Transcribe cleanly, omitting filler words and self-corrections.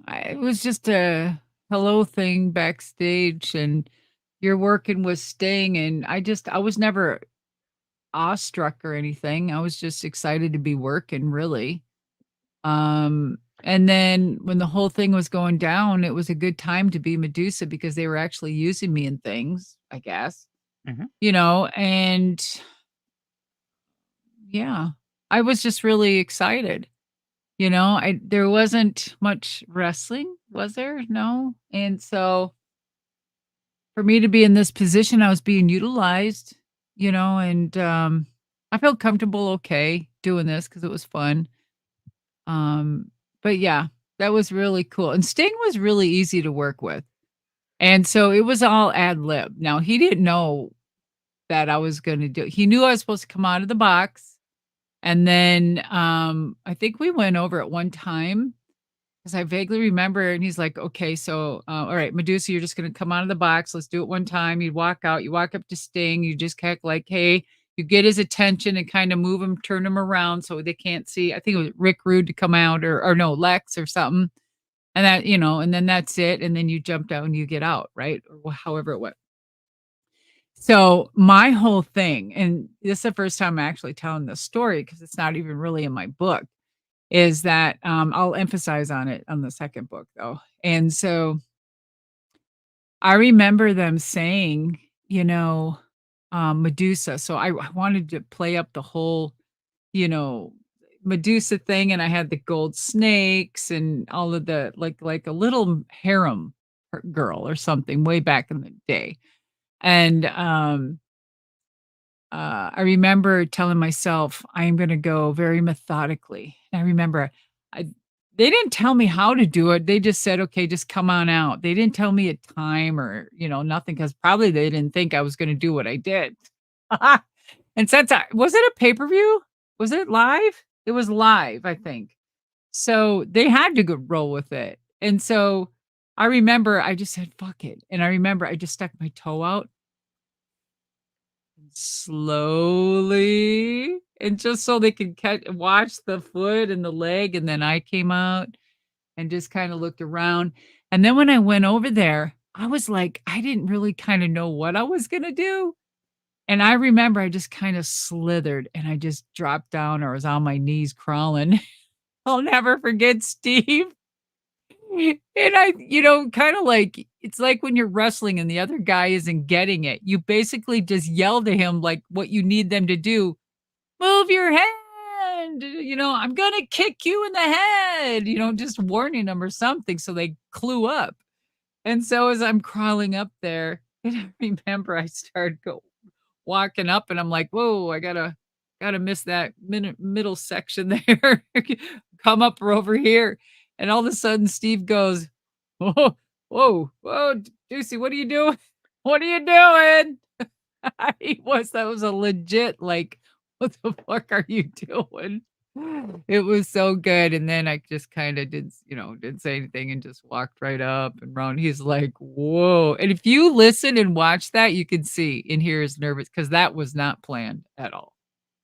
It was just a hello thing backstage, and you're working with Sting, and I was never awestruck or anything. I was just excited to be working, really. And then when the whole thing was going down, it was a good time to be Madusa because they were actually using me in things, I guess, Mhm. and yeah, I was just really excited. I there wasn't much wrestling, was there? No? And so for me to be in this position, I was being utilized, and I felt comfortable okay doing this because it was fun. Um, but yeah, that was really cool. And Sting was really easy to work with. And so it was all ad lib. Now he didn't know that I was gonna do he knew I was supposed to come out of the box. And then I think we went over it one time. 'Cause I vaguely remember, and he's like, "Okay, so, all right, Madusa, you're just gonna come out of the box. Let's do it one time." You walk out, you walk up to Sting, you just kinda like, "Hey," you get his attention and kinda move him, turn him around so they can't see. I think it was Rick Rude to come out or no, Lex or something, and and then that's it, and then you jump down and you get out, right? Or however it went. So, my whole thing, and this is the first time I'm actually telling this story because it's not even really in my book, is that, I'll emphasize on it on the second book, though, and so, I remember them saying, Madusa, so I wanted to play up the whole, you know, Madusa thing, and I had the gold snakes and all of the like a little harem girl or something way back in the day, and, I remember telling myself, "I am gonna go very methodically." And I remember I they didn't tell me how to do it, they just said, "Okay, just come on out." They didn't tell me a time or, nothing because probably they didn't think I was gonna do what I did. And since I was it a pay-per-view? Was it live? It was live, I think. So, they had to go roll with it. And so, I remember I just said, "Fuck it." And I remember I just stuck my toe out slowly, and just so they could watch the foot and the leg, and then I came out and just kinda looked around, and then when I went over there, I was like, I didn't really kinda know what I was gonna do, and I remember I just kinda slithered, and I just dropped down or was on my knees crawling. I'll never forget Steve. And kinda like it's like when you're wrestling and the other guy isn't getting it, you basically just yell to him, like, what you need them to do. "Move your hand," "I'm gonna kick you in the head," just warning them or something so they clue up. And so as I'm crawling up there, and I remember I started walking up and I'm like, "Whoa, I gotta miss that middle section there. Come up over here." And all of a sudden Steve goes, "Whoa, whoa, whoa, Juicy, what are you doing? What are you doing?" That was a legit, like, "What the fuck are you doing?" It was so good, and then I just kinda didn't say anything and just walked right up and round. He's like, "Whoa," and if you listen and watch that, you can see and hear his nervous because that was not planned at all.